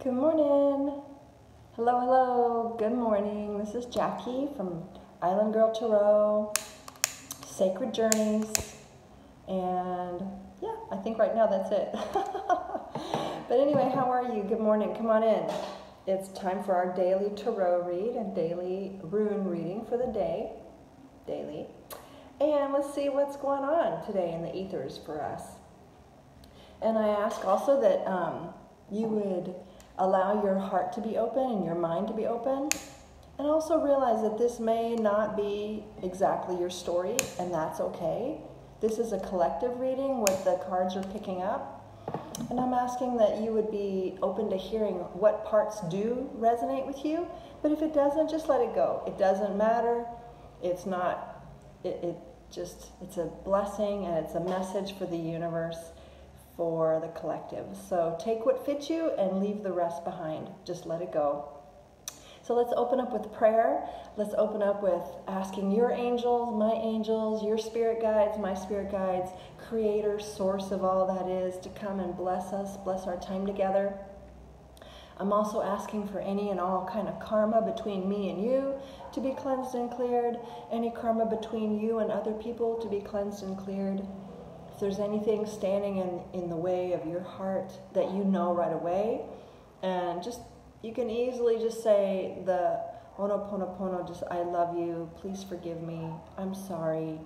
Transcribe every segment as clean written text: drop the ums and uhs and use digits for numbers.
Good morning. Hello, hello. Good morning. This is Jackie from Island Girl Tarot, Sacred Journeys, and yeah, I think right now that's it. But anyway, how are you? Good morning. Come on in. It's time for our daily tarot read and daily rune reading for the day. Daily. And let's see what's going on today in the ethers for us. And I ask also that you would allow your heart to be open and your mind to be open. And also realize that this may not be exactly your story, and that's okay. This is a collective reading, what the cards are picking up. And I'm asking that you would be open to hearing what parts do resonate with you. But if it doesn't, just let it go. It doesn't matter. It's not, it's a blessing, and it's a message for the universe, for the collective. So take what fits you and leave the rest behind. Just let it go. So let's open up with prayer. Let's open up with asking your angels, your spirit guides, my spirit guides, creator, source of all that is, to come and bless us, bless our time together. I'm also asking for any and all kind of karma between me and you to be cleansed and cleared. Any karma between you and other people to be cleansed and cleared. If there's anything standing in the way of your heart that you know right away, and you can easily just say the Ho'oponopono, just I love you, please forgive me, I'm sorry,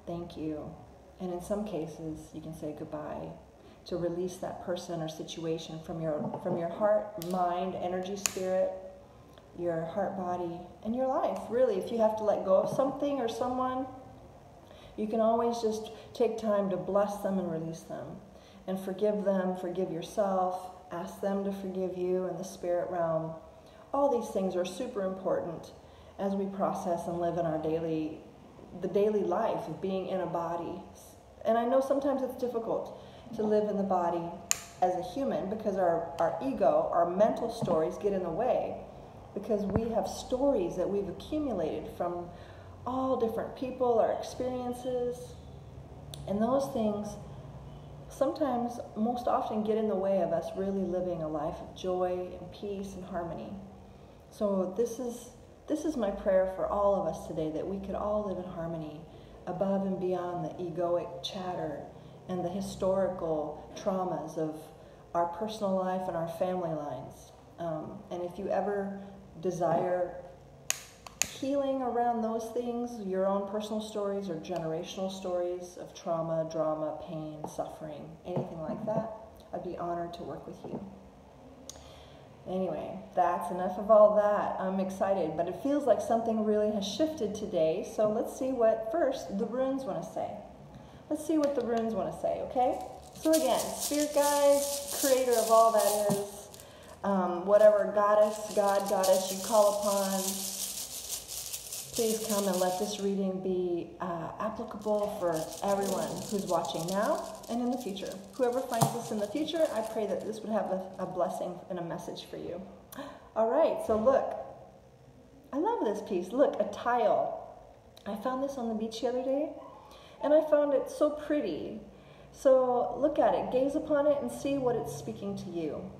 thank you. And in some cases, you can say goodbye to release that person or situation from your heart, mind, energy, spirit, your heart, body, and your life. Really, if you have to let go of something or someone, you can always just take time to bless them and release them and forgive them, forgive yourself, ask them to forgive you in the spirit realm. All these things are super important as we process and live in the daily life of being in a body. And I know sometimes it's difficult to live in the body as a human because our ego, our mental stories get in the way, because we have stories that we've accumulated from all different people, our experiences, and those things sometimes, most often, get in the way of us really living a life of joy and peace and harmony. So this is my prayer for all of us today, that we could all live in harmony above and beyond the egoic chatter and the historical traumas of our personal life and our family lines. And if you ever desire healing around those things, your own personal stories or generational stories of trauma, drama, pain, suffering, anything like that, I'd be honored to work with you. Anyway, that's enough of all that. I'm excited, but it feels like something really has shifted today. So let's see what first the runes want to say. Let's see what the runes want to say, okay? So again, spirit guides, creator of all that is, whatever goddess, God, goddess you call upon, please come and let this reading be applicable for everyone who's watching now and in the future. Whoever finds this in the future, I pray that this would have a blessing and a message for you. All right, so look. I love this piece. Look, a tile. I found this on the beach the other day, and I found it so pretty. So look at it, gaze upon it, and see what it's speaking to you.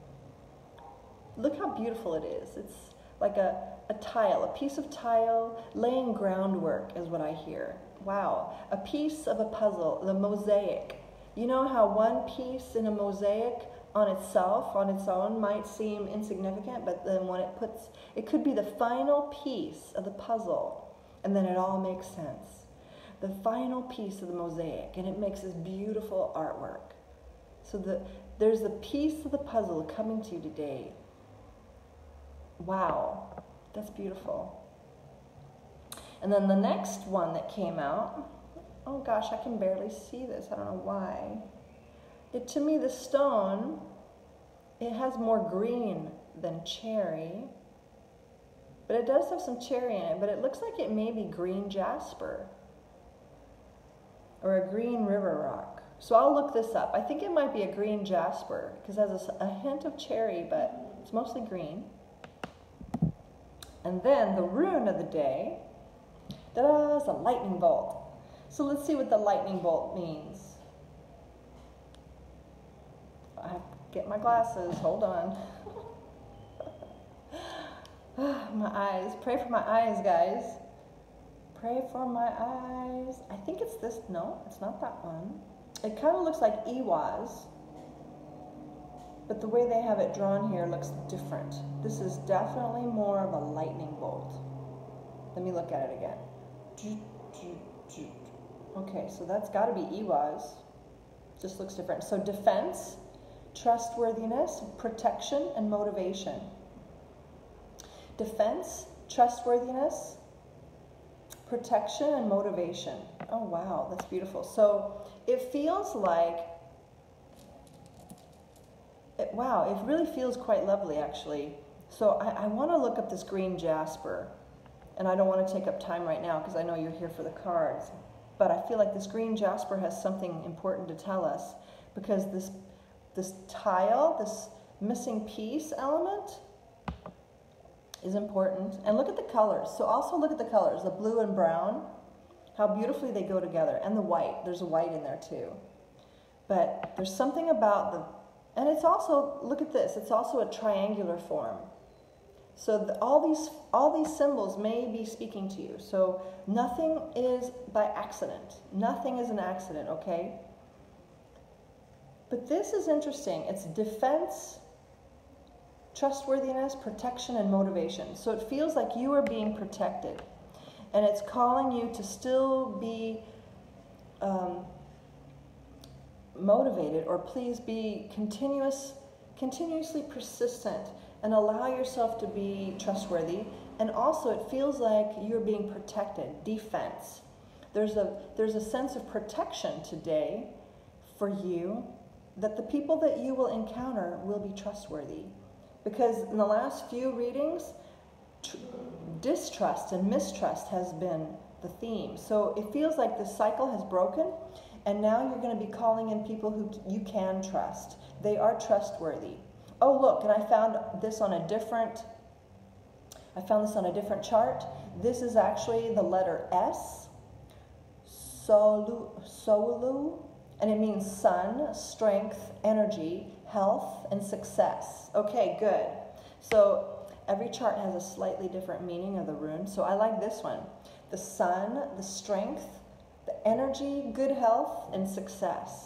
Look how beautiful it is. It's like a tile, a piece of tile, laying groundwork is what I hear. Wow, a piece of a puzzle, the mosaic. You know how one piece in a mosaic on itself, on its own, might seem insignificant, but then when it could be the final piece of the puzzle, and then it all makes sense. The final piece of the mosaic, and it makes this beautiful artwork. So there's a piece of the puzzle coming to you today. Wow. That's beautiful. And then the next one that came out, oh gosh, I can barely see this. I don't know why. To me, the stone, it has more green than cherry, but it does have some cherry in it, but it looks like it may be green jasper or a green river rock. So I'll look this up. I think it might be a green jasper because it has a hint of cherry, but it's mostly green. And then the rune of the day, ta-da, is a lightning bolt. So let's see what the lightning bolt means. I have to get my glasses, hold on. My eyes. Pray for my eyes, guys. Pray for my eyes. I think it's this. No, it's not that one. It kind of looks like Ehwaz, but the way they have it drawn here looks different. This is definitely more of a lightning bolt. Let me look at it again. Okay, so that's got to be Ehwaz. Just looks different. So defense, trustworthiness, protection, and motivation. Defense, trustworthiness, protection, and motivation. Oh, wow, that's beautiful. So it feels like, wow, it really feels quite lovely, actually. So I want to look up this green jasper, and I don't want to take up time right now because I know you're here for the cards, but I feel like this green jasper has something important to tell us, because this tile, this missing piece element, is important. And look at the colors. So also look at the colors, the blue and brown, how beautifully they go together, and the white. There's a white in there too. But there's something about the, and it's also, look at this, it's also a triangular form. So all these symbols may be speaking to you. So nothing is by accident. Nothing is an accident, okay? But this is interesting. It's defense, trustworthiness, protection, and motivation. So it feels like you are being protected. And it's calling you to still be motivated, or please be continuously persistent, and allow yourself to be trustworthy. And also it feels like you're being protected, defense. There's a sense of protection today for you, that the people that you will encounter will be trustworthy. Because in the last few readings, distrust and mistrust has been the theme. So it feels like the cycle has broken, and now you're going to be calling in people who you can trust. They are trustworthy. Oh, look, and I found this on a different chart. This is actually the letter S, Solu, and it means sun, strength, energy, health, and success. Okay, good. So every chart has a slightly different meaning of the rune. So I like this one. The sun, the strength, the energy, good health, and success.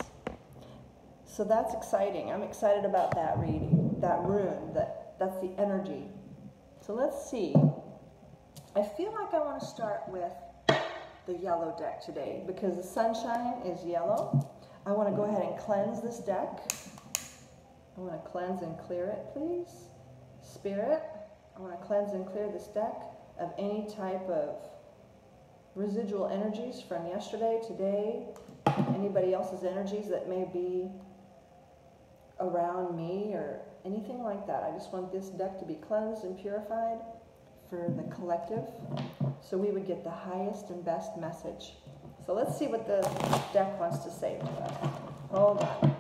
So that's exciting. I'm excited about that reading, that rune, that's the energy. So let's see. I feel like I want to start with the yellow deck today, because the sunshine is yellow. I want to go ahead and cleanse this deck. I want to cleanse and clear it, please. Spirit, I want to cleanse and clear this deck of any type of residual energies from yesterday, today, anybody else's energies that may be around me or anything like that. I just want this deck to be cleansed and purified for the collective, so we would get the highest and best message. So let's see what the deck wants to say to us. Hold on.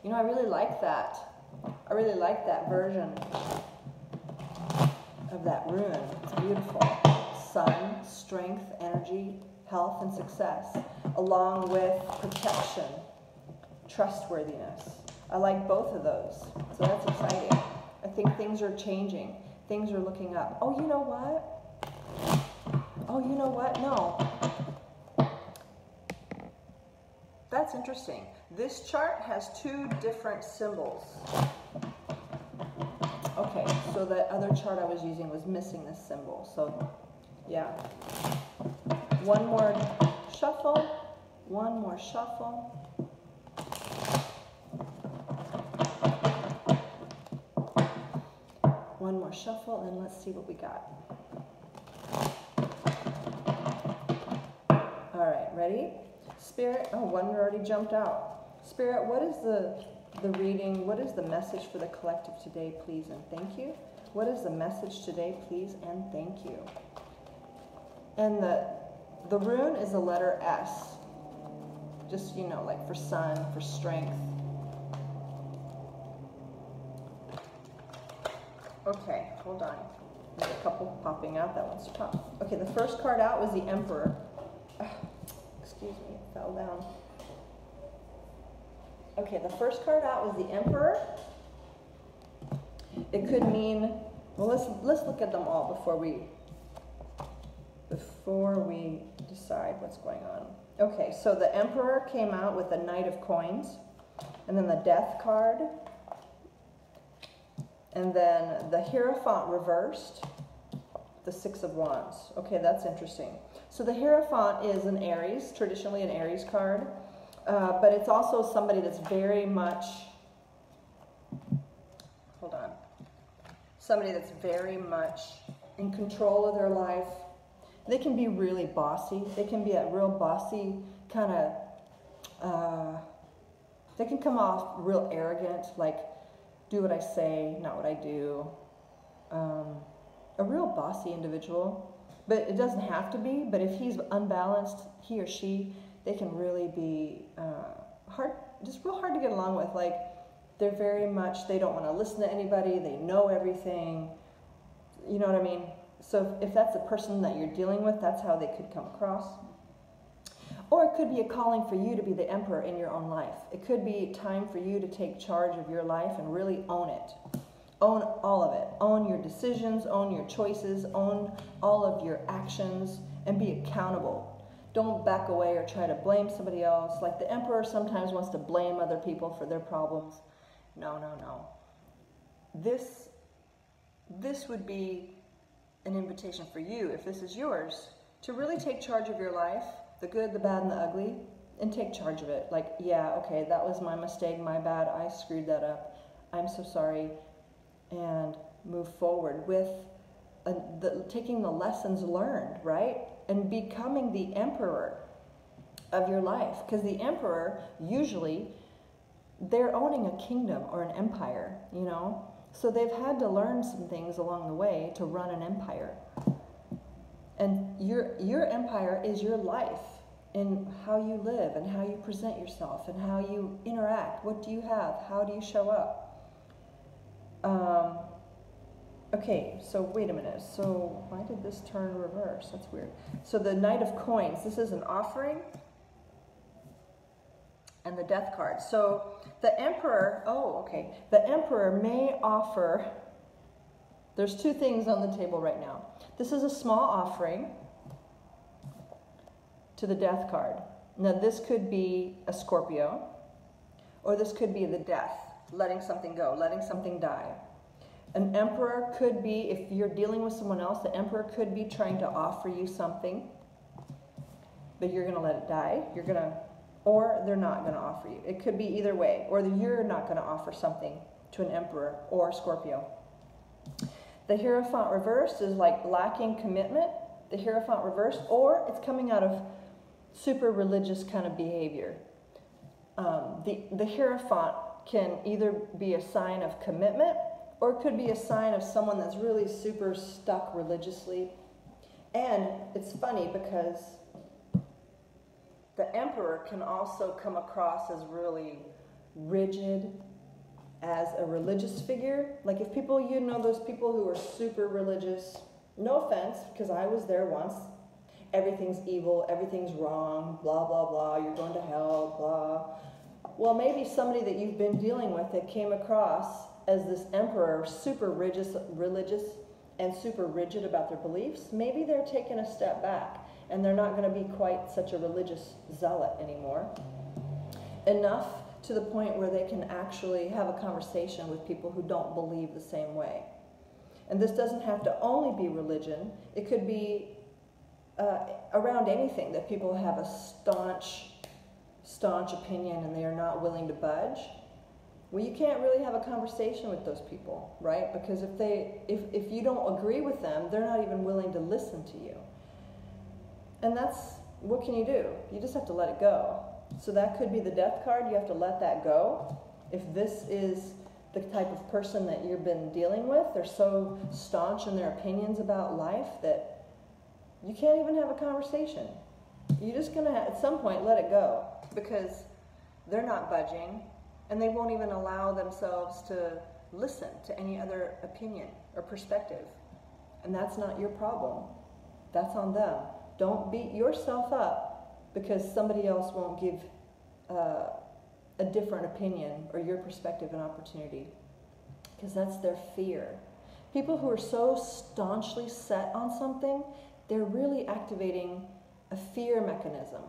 You know, I really like that. I really like that version of that rune. It's beautiful. Sun, strength, energy, health, and success, along with protection, trustworthiness. I like both of those. So that's exciting. I think things are changing. Things are looking up. Oh, you know what? Oh, you know what? No. That's interesting. This chart has two different symbols. Okay, so the other chart I was using was missing this symbol. So, yeah. One more shuffle. One more shuffle. One more shuffle, and let's see what we got. All right, ready? Spirit, oh, one already jumped out. Spirit, what is the reading? What is the message for the collective today, please and thank you? What is the message today, please and thank you? And the rune is the letter S. Just, you know, like for sun, for strength. Okay, hold on. There's a couple popping out. That one's top. Okay, the first card out was the Emperor. Excuse me, it fell down. Okay, the first card out was the Emperor. It could mean Well, let's look at them all before we decide what's going on. Okay, so the Emperor came out with the Knight of Coins, and then the Death card, and then the Hierophant reversed, the Six of Wands. Okay, that's interesting. So the Hierophant is an Aries, traditionally an Aries card, but it's also somebody that's very much, somebody that's very much in control of their life. They can be really bossy. They can be a real bossy kind of, they can come off real arrogant, like do what I say, not what I do. A real bossy individual, but it doesn't have to be, but if he's unbalanced, he or she, they can really be hard, just real hard to get along with. Like, they're very much, they don't want to listen to anybody, they know everything, you know what I mean? So if that's the person that you're dealing with, that's how they could come across. Or it could be a calling for you to be the Emperor in your own life. It could be time for you to take charge of your life and really own it. Own all of it. Own your decisions, own your choices, own all of your actions, and be accountable. Don't back away or try to blame somebody else. Like the Emperor sometimes wants to blame other people for their problems. No, no, no. This would be an invitation for you, if this is yours, to really take charge of your life, the good, the bad, and the ugly, and take charge of it. Like, yeah, okay, that was my mistake, my bad, I screwed that up, I'm so sorry, and move forward with taking the lessons learned, right? And becoming the Emperor of your life. Because the Emperor, usually, they're owning a kingdom or an empire, you know? So they've had to learn some things along the way to run an empire. And your empire is your life, and how you live, and how you present yourself, and how you interact. What do you have? How do you show up? Okay, so wait a minute. So why did this turn reverse? That's weird. So the Knight of Coins, this is an offering. And the Death card. So the Emperor, the Emperor may offer, there's two things on the table right now. This is a small offering to the Death card. Now this could be a Scorpio, or this could be the Death, letting something go, letting something die. An Emperor could be, if you're dealing with someone else, the Emperor could be trying to offer you something, but you're going to let it die. Or they're not going to offer you. It could be either way. Or you're not going to offer something to an Emperor or Scorpio. The Hierophant reversed is like lacking commitment. The Hierophant reversed, or it's coming out of super religious kind of behavior. The Hierophant can either be a sign of commitment, or it could be a sign of someone that's really super stuck religiously. And it's funny because the Emperor can also come across as really rigid as a religious figure. Like if people, you know, those people who are super religious, no offense, because I was there once, everything's evil, everything's wrong, blah, blah, blah, you're going to hell, blah. Well, maybe somebody that you've been dealing with that came across as this Emperor, super religious and super rigid about their beliefs, maybe they're taking a step back and they're not going to be quite such a religious zealot anymore. Enough to the point where they can actually have a conversation with people who don't believe the same way. And this doesn't have to only be religion. It could be around anything, that people have a staunch opinion and they are not willing to budge. Well, you can't really have a conversation with those people, right? Because if you don't agree with them, they're not even willing to listen to you. And what can you do? You just have to let it go. So that could be the Death card. You have to let that go. If this is the type of person that you've been dealing with, they're so staunch in their opinions about life that you can't even have a conversation. You're just going to, at some point, let it go, because they're not budging, and they won't even allow themselves to listen to any other opinion or perspective. And that's not your problem. That's on them. Don't beat yourself up because somebody else won't give a different opinion or your perspective an opportunity, because that's their fear. People who are so staunchly set on something, they're really activating a fear mechanism.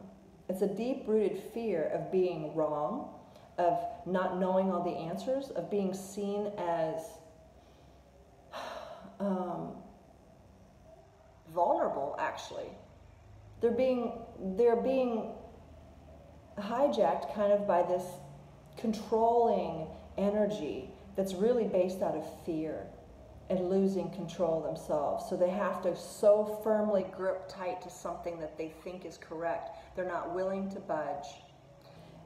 It's a deep-rooted fear of being wrong, of not knowing all the answers, of being seen as vulnerable, actually. They're being hijacked kind of by this controlling energy that's really based out of fear and losing control themselves. So they have to so firmly grip tight to something that they think is correct. They're not willing to budge.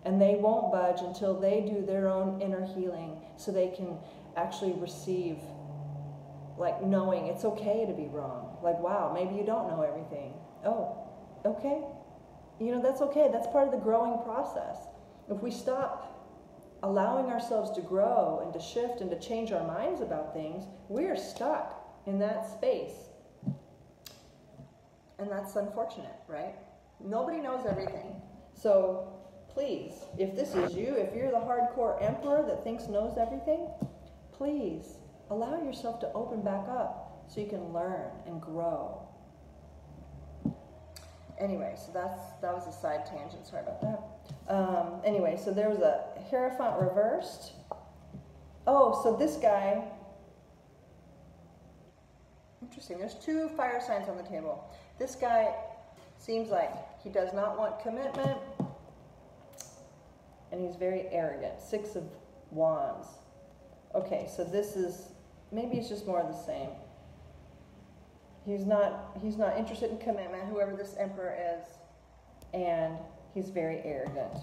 And they won't budge until they do their own inner healing so they can actually receive, like, knowing it's okay to be wrong. Like, wow, maybe you don't know everything. Oh, okay. You know, that's okay. That's part of the growing process. If we stop allowing ourselves to grow and to shift and to change our minds about things, we're stuck in that space. And that's unfortunate, right? Nobody knows everything. So please, if this is you, if you're the hardcore emperor that thinks knows everything, please allow yourself to open back up so you can learn and grow. Anyway, so that was a side tangent. Sorry about that. Anyway, so there was a Hierophant reversed. Oh, so this guy. Interesting. There's 2 fire signs on the table. This guy seems like he does not want commitment, and he's very arrogant. 6 of Wands. Okay, so this is, maybe it's just more of the same. He's not interested in commitment, whoever this emperor is, and he's very arrogant.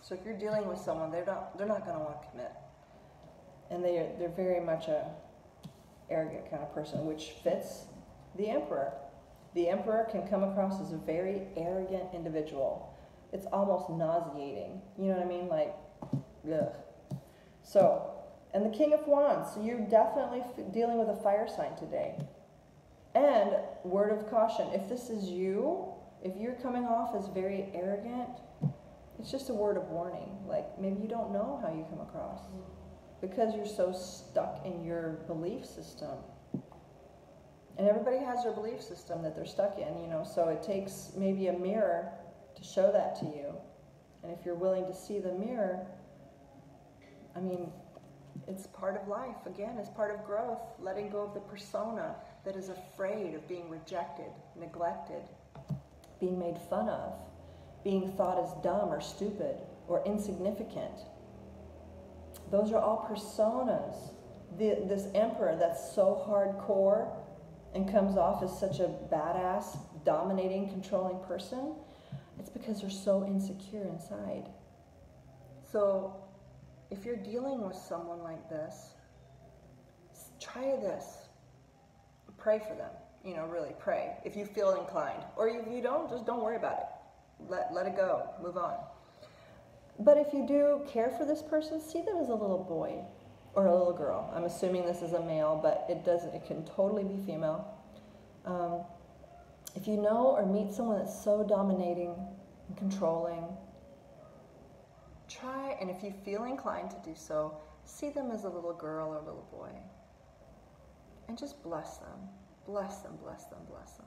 So if you're dealing with someone, they're not going to want to commit, and they're very much a arrogant kind of person, which fits the emperor. The emperor can come across as a very arrogant individual. It's almost nauseating. You know what I mean? Like, ugh. So. And the King of Wands, so you're definitely dealing with a fire sign today. And word of caution, if this is you, if you're coming off as very arrogant, it's just a word of warning. Like, maybe you don't know how you come across because you're so stuck in your belief system. And everybody has their belief system that they're stuck in, you know, so it takes maybe a mirror to show that to you. And if you're willing to see the mirror, I mean, it's part of life. Again, it's part of growth. Letting go of the persona that is afraid of being rejected, neglected, being made fun of, being thought as dumb or stupid or insignificant. Those are all personas. This emperor that's so hardcore and comes off as such a badass, dominating, controlling person, it's because they're so insecure inside. So if you're dealing with someone like this, try this. Pray for them. You know, really pray. If you feel inclined. Or if you don't, just don't worry about it. Let it go. Move on. But if you do care for this person, see them as a little boy or a little girl. I'm assuming this is a male, but it can totally be female. If you know or meet someone that's so dominating and controlling, try, and if you feel inclined to do so, see them as a little girl or a little boy. And just bless them. Bless them, bless them, bless them.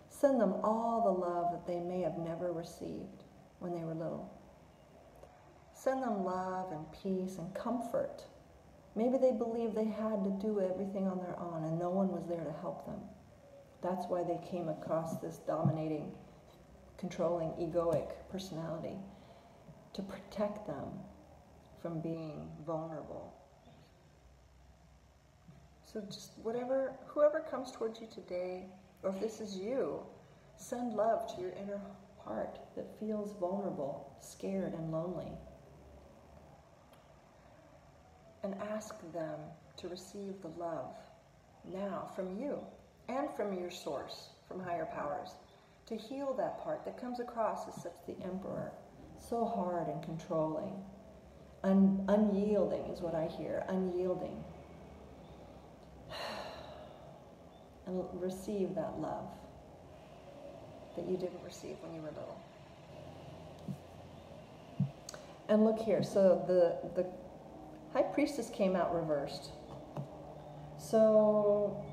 Send them all the love that they may have never received when they were little. Send them love and peace and comfort. Maybe they believed they had to do everything on their own and no one was there to help them. That's why they came across this dominating, controlling, egoic personality, to protect them from being vulnerable. So just whoever comes towards you today, or if this is you, send love to your inner heart that feels vulnerable, scared, and lonely. And ask them to receive the love now from you and from your source, from higher powers, to heal that part that comes across as such the emperor, so hard and controlling. Unyielding is what I hear, unyielding. And receive that love that you didn't receive when you were little. And look here, so the High Priestess came out reversed. So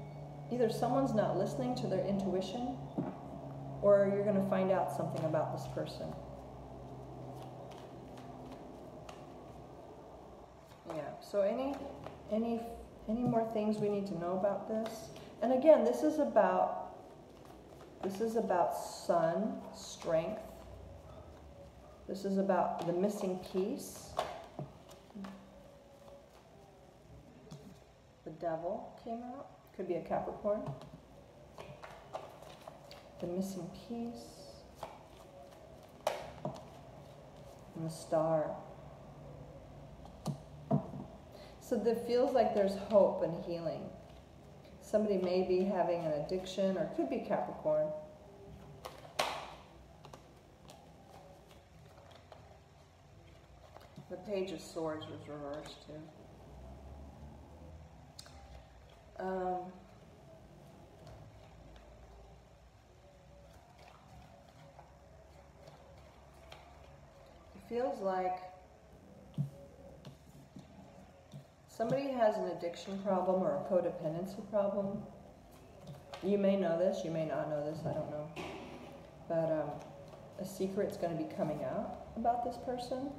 either someone's not listening to their intuition, or you're going to find out something about this person. Yeah, so any more things we need to know about this? And again, this is about sun, strength. This is about the missing piece. The devil came out. Could be a Capricorn. The missing piece. And the star. So it feels like there's hope and healing. Somebody may be having an addiction, or it could be Capricorn. The Page of Swords was reversed too. It feels like somebody has an addiction problem or a codependency problem. You may know this, you may not know this, I don't know. But a secret's going to be coming out about this person.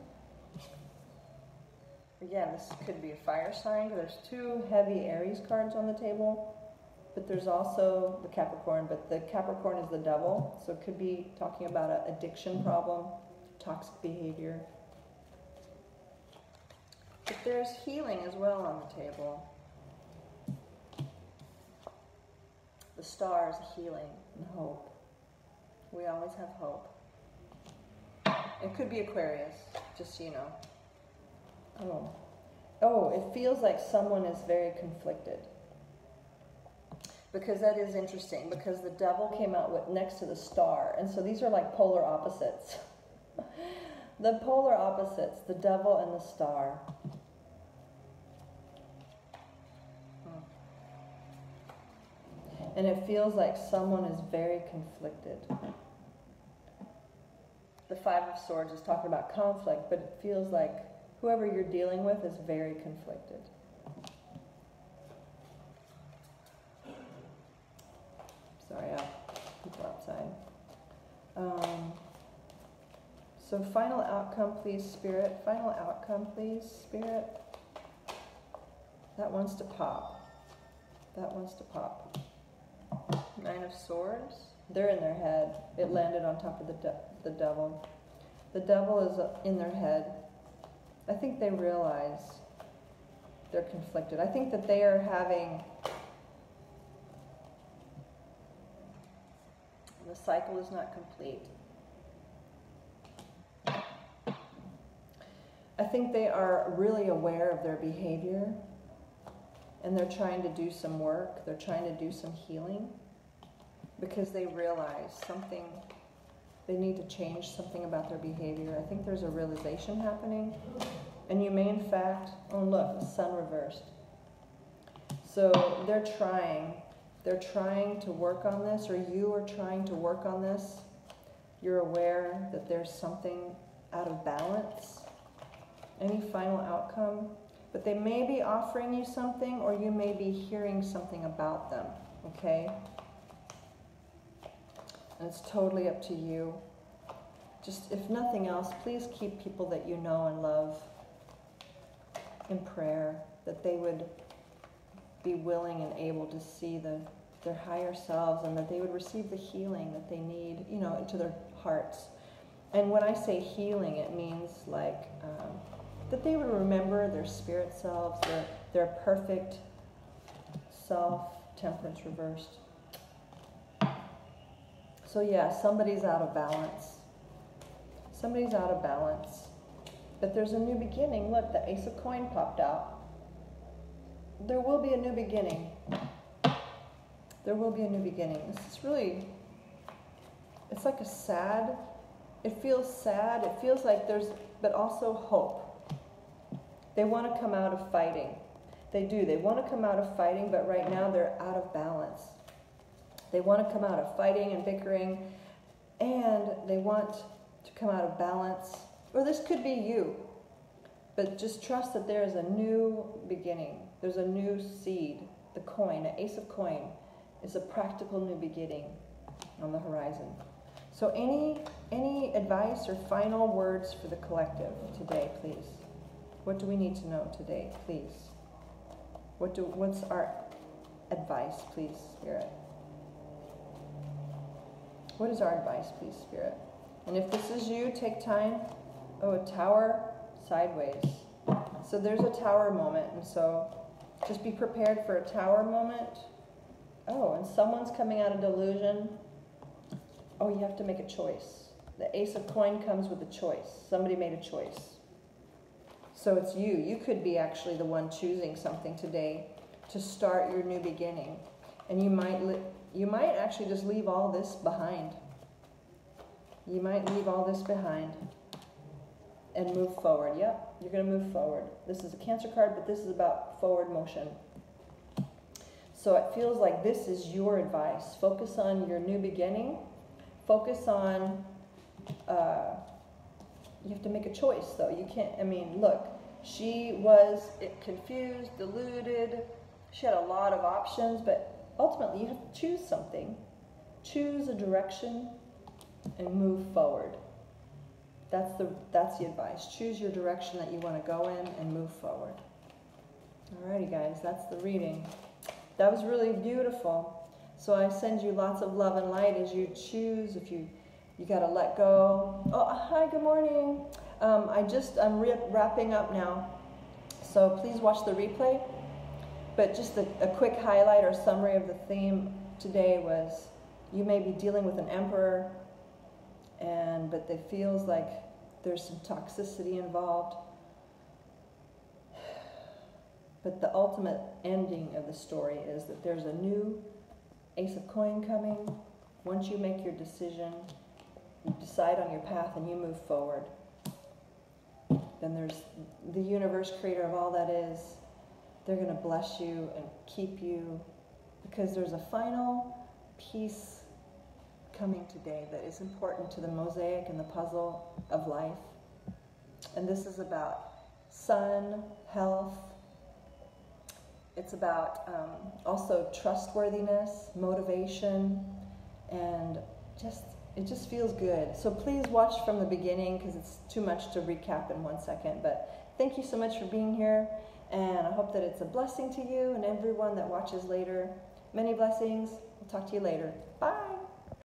Again, this could be a fire sign. There's two heavy Aries cards on the table, but there's also the Capricorn, but the Capricorn is the devil, so it could be talking about an addiction problem, toxic behavior. But there's healing as well on the table. The star is healing and hope. We always have hope. It could be Aquarius, just so you know. Oh, it feels like someone is very conflicted. Because that is interesting, because the devil came out next to the star, and so these are like polar opposites. The polar opposites, the devil and the star. And it feels like someone is very conflicted. The Five of Swords is talking about conflict, but it feels like whoever you're dealing with is very conflicted. Sorry, people outside. So final outcome, please, Spirit. Final outcome, please, Spirit. That wants to pop. That wants to pop. Nine of Swords. They're in their head. It landed on top of the devil. The devil is in their head. I think they realize they're conflicted. I think that they are having... The cycle is not complete. I think they are really aware of their behavior, and they're trying to do some work. They're trying to do some healing because they realize something, they need to change something about their behavior. I think there's a realization happening. And you may, in fact, oh look, the sun reversed. So they're trying to work on this, or you are trying to work on this. You're aware that there's something out of balance. Any final outcome? But they may be offering you something, or you may be hearing something about them, okay? And it's totally up to you. Just, if nothing else, please keep people that you know and love in prayer, that they would be willing and able to see their higher selves, and that they would receive the healing that they need, you know, into their hearts. And when I say healing, it means like that they would remember their spirit selves, their perfect self, temperance reversed. So yeah, somebody's out of balance. Somebody's out of balance. But there's a new beginning. Look, the Ace of Coin popped out. There will be a new beginning. There will be a new beginning. This is really, it's like a sad, it feels sad. It feels like there's, but also hope. They want to come out of fighting. They do. They want to come out of fighting, but right now they're out of balance. They want to come out of fighting and bickering, and they want to come out of balance. Or this could be you, but just trust that there is a new beginning. There's a new seed the coin, an ace of coin, is a practical new beginning on the horizon. So any advice or final words for the collective today, please? What do we need to know today, please? What's our advice, please, Spirit? What is our advice, please, Spirit? And if this is you, take time. Oh, a tower sideways. So there's a tower moment, and so just be prepared for a tower moment. Oh, and someone's coming out of delusion. Oh, you have to make a choice. The ace of coin comes with a choice. Somebody made a choice. So it's you. You could be actually the one choosing something today to start your new beginning. And you might actually just leave all this behind. You might leave all this behind and move forward. Yep, you're going to move forward. This is a Cancer card, but this is about forward motion. So it feels like this is your advice. Focus on your new beginning. Focus on, you have to make a choice though. You can't, look, she was confused, deluded. She had a lot of options, but ultimately you have to choose something. Choose a direction and move forward. That's the advice. Choose your direction that you want to go in and move forward. Alrighty guys, that's the reading. That was really beautiful. So I send you lots of love and light as you choose. If you got to let go. Oh, hi, good morning. I'm wrapping up now. So please watch the replay. But just a quick highlight or summary of the theme today was you may be dealing with an emperor, but it feels like there's some toxicity involved. But the ultimate ending of the story is that there's a new ace of coin coming. Once you make your decision, you decide on your path and you move forward. Then there's the universe, creator of all that is. They're going to bless you and keep you because there's a final piece coming today that is important to the mosaic and the puzzle of life. And this is about sun, health. It's about also trustworthiness, motivation, and it just feels good. So please watch from the beginning because it's too much to recap in 1 second. But thank you so much for being here. And I hope that it's a blessing to you and everyone that watches later. Many blessings. I'll talk to you later. Bye.